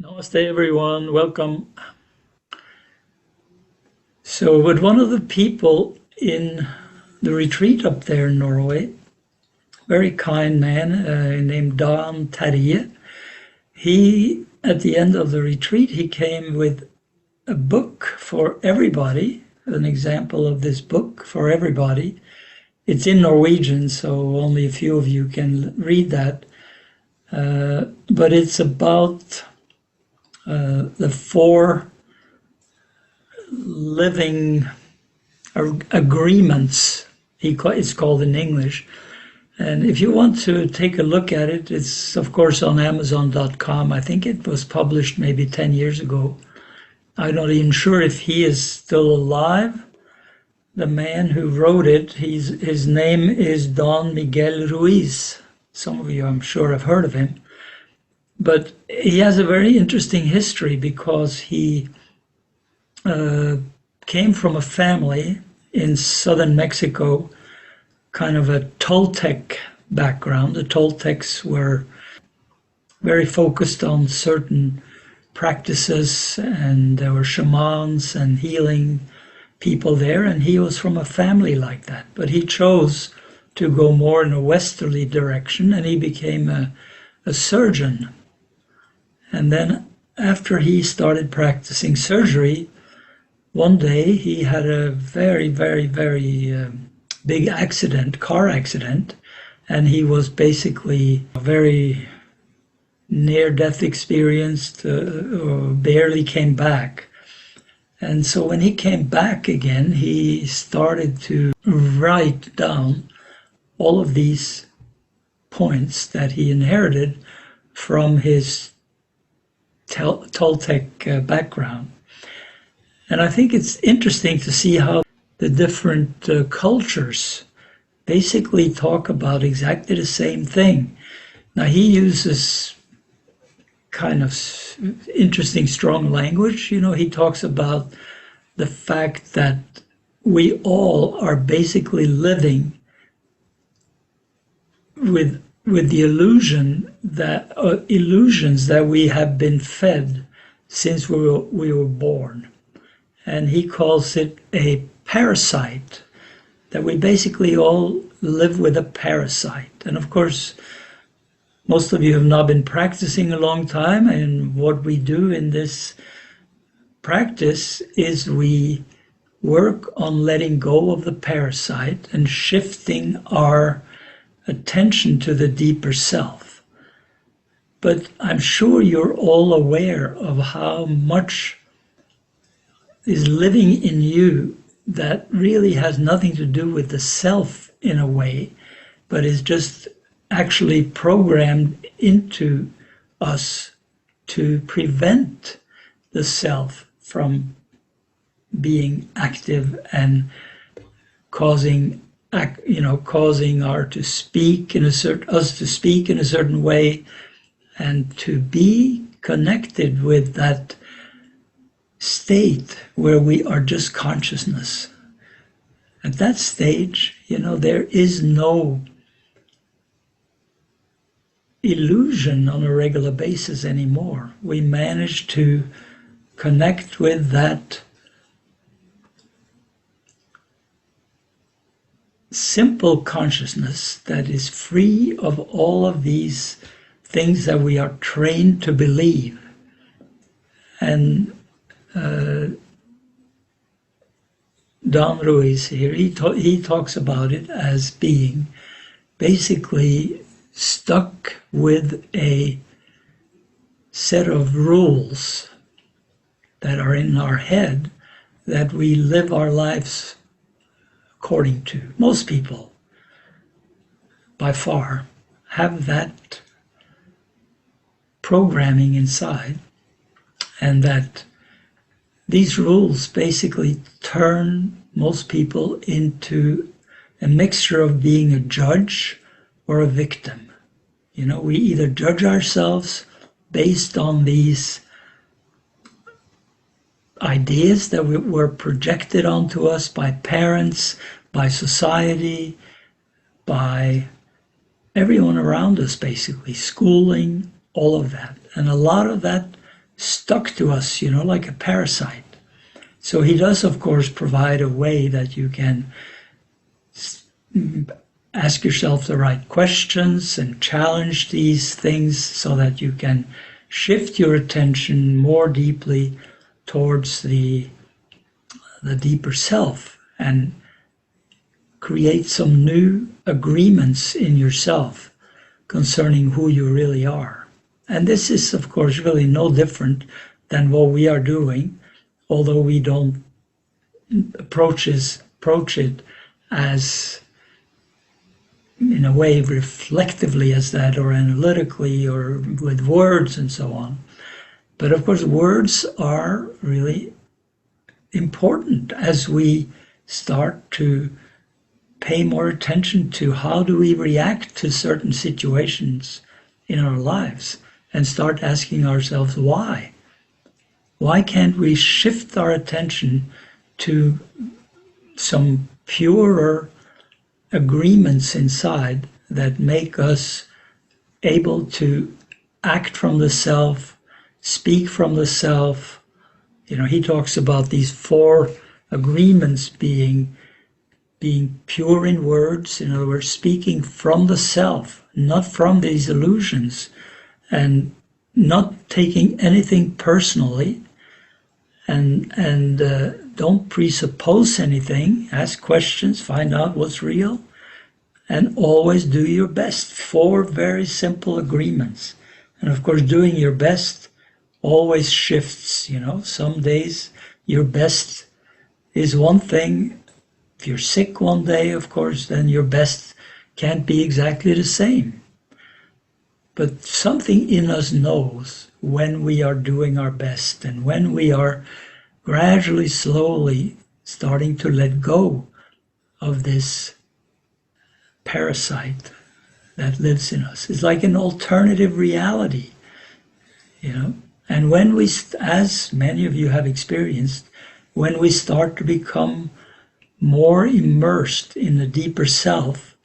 Namaste, everyone. Welcome. So, with one of the people in the retreat up there in Norway, very kind man named Dan Terje, he, at the end of the retreat, he came with a book for everybody, an example of this book for everybody. It's in Norwegian, so only a few of you can read that. But it's about the four living agreements, it's called in English. And if you want to take a look at it, it's of course on Amazon.com. I think it was published maybe 10 years ago. I'm not even sure if he is still alive. The man who wrote it, his name is Don Miguel Ruiz. Some of you, I'm sure, have heard of him. But he has a very interesting history because he came from a family in southern Mexico, kind of a Toltec background. The Toltecs were very focused on certain practices, and there were shamans and healing people there, and he was from a family like that. But he chose to go more in a westerly direction, and he became a surgeon. And then after he started practicing surgery, one day he had a very, very, very big accident, car accident, and he was basically a very near-death experience, barely came back. And so when he came back again, he started to write down all of these points that he inherited from his Toltec background. And I think it's interesting to see how the different cultures basically talk about exactly the same thing. Now, he uses kind of interesting, strong language. You know, he talks about the fact that we all are basically living with the illusions that we have been fed since we were born. And he calls it a parasite, that we basically all live with a parasite. And of course, most of you have not been practicing a long time, and what we do in this practice is we work on letting go of the parasite and shifting our attention to the deeper self. But I'm sure you're all aware of how much is living in you that really has nothing to do with the self in a way, but is just actually programmed into us to prevent the self from being active and causing us to speak in a certain way, and to be connected with that state where we are just consciousness. At that stage, there is no illusion on a regular basis anymore. We manage to connect with that simple consciousness that is free of all of these things that we are trained to believe. And Don Ruiz here, he talks about it as being basically stuck with a set of rules that are in our head that we live our lives according to. Most people, by far, have that programming inside, and that these rules basically turn most people into a mixture of being a judge or a victim. We either judge ourselves based on these ideas that were projected onto us by parents, by society, by everyone around us, basically, schooling, all of that. And a lot of that stuck to us, like a parasite. So he does, of course, provide a way that you can ask yourself the right questions and challenge these things so that you can shift your attention more deeply towards the deeper self and create some new agreements in yourself concerning who you really are. And this is, of course, really no different than what we are doing, although we don't approach it as, in a way, reflectively as that, or analytically, or with words and so on. But of course, words are really important as we start to pay more attention to how do we react to certain situations in our lives and start asking ourselves why. Why can't we shift our attention to some purer agreements inside that make us able to act from the self, speak from the self? He talks about these 4 agreements being pure in words, in other words, speaking from the self, not from these illusions, and not taking anything personally, and don't presuppose anything, ask questions, find out what's real, and always do your best. 4 very simple agreements. And of course, doing your best always shifts, Some days your best is one thing. If you're sick one day, of course, then your best can't be exactly the same. But something in us knows when we are doing our best and when we are gradually, slowly starting to let go of this parasite that lives in us. It's like an alternative reality, And when we, as many of you have experienced, when we start to become more immersed in the deeper self,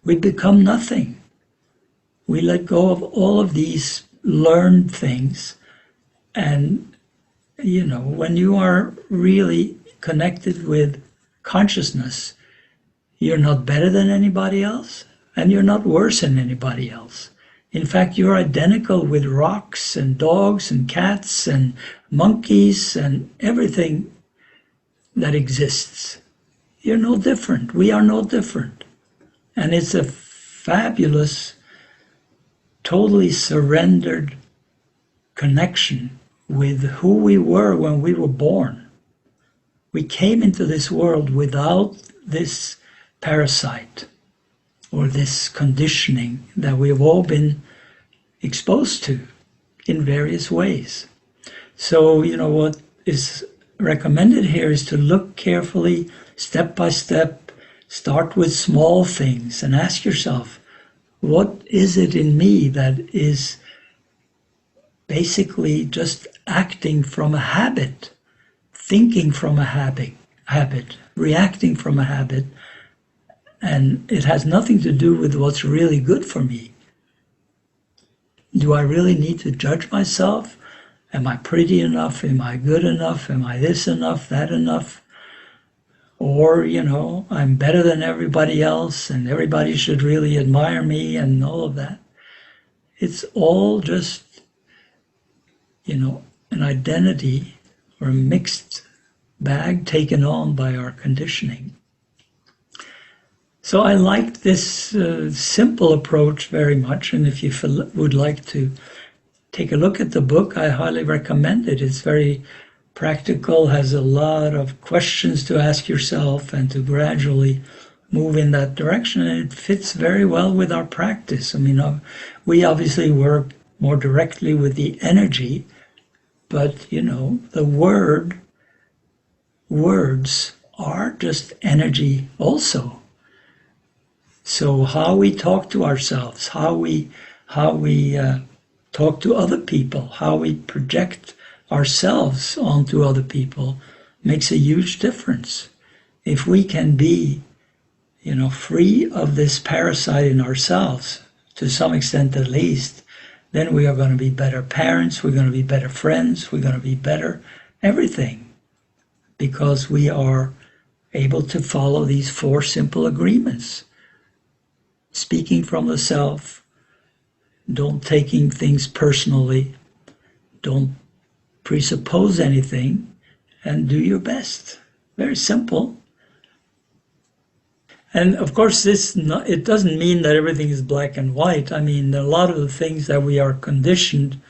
we become nothing. We let go of all of these learned things. And, when you are really connected with consciousness, you're not better than anybody else, and you're not worse than anybody else. In fact, you're identical with rocks and dogs and cats and monkeys and everything that exists. You're no different. We are no different. And it's a fabulous, totally surrendered connection with who we were when we were born. We came into this world without this parasite or this conditioning that we've all been exposed to in various ways. So, what is recommended here is to look carefully, step by step, start with small things and ask yourself, what is it in me that is basically just acting from a habit, thinking from a habit, reacting from a habit, and it has nothing to do with what's really good for me. Do I really need to judge myself? Am I pretty enough? Am I good enough? Am I this enough, that enough? Or, I'm better than everybody else and everybody should really admire me and all of that. It's all just, an identity or a mixed bag taken on by our conditioning. So I like this simple approach very much, and if you would like to take a look at the book, I highly recommend it. It's very practical, has a lot of questions to ask yourself and to gradually move in that direction, and it fits very well with our practice. We obviously work more directly with the energy, but the words are just energy also. So how we talk to ourselves, how we talk to other people, how we project ourselves onto other people makes a huge difference. If we can be, free of this parasite in ourselves, to some extent at least, then we are going to be better parents, we're going to be better friends, we're going to be better everything, because we are able to follow these 4 simple agreements. Speaking from the self, don't taking things personally, don't presuppose anything, and do your best. Very simple. And of course, it doesn't mean that everything is black and white. I mean, a lot of the things that we are conditioned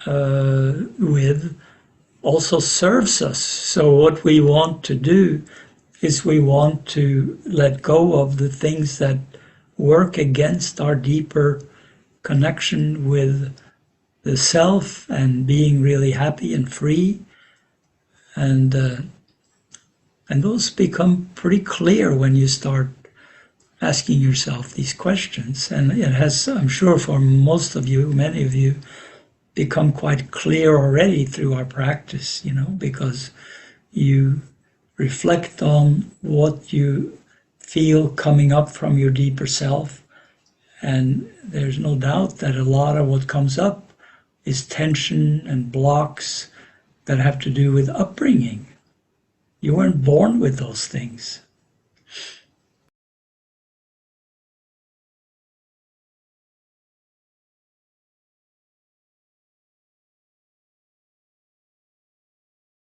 with also serves us. So what we want to do is we want to let go of the things that work against our deeper connection with the self and being really happy and free. And those become pretty clear when you start asking yourself these questions. And it has, I'm sure for most of you, many of you, become quite clear already through our practice, because you reflect on what you feel coming up from your deeper self. And there's no doubt that a lot of what comes up is tension and blocks that have to do with upbringing. You weren't born with those things.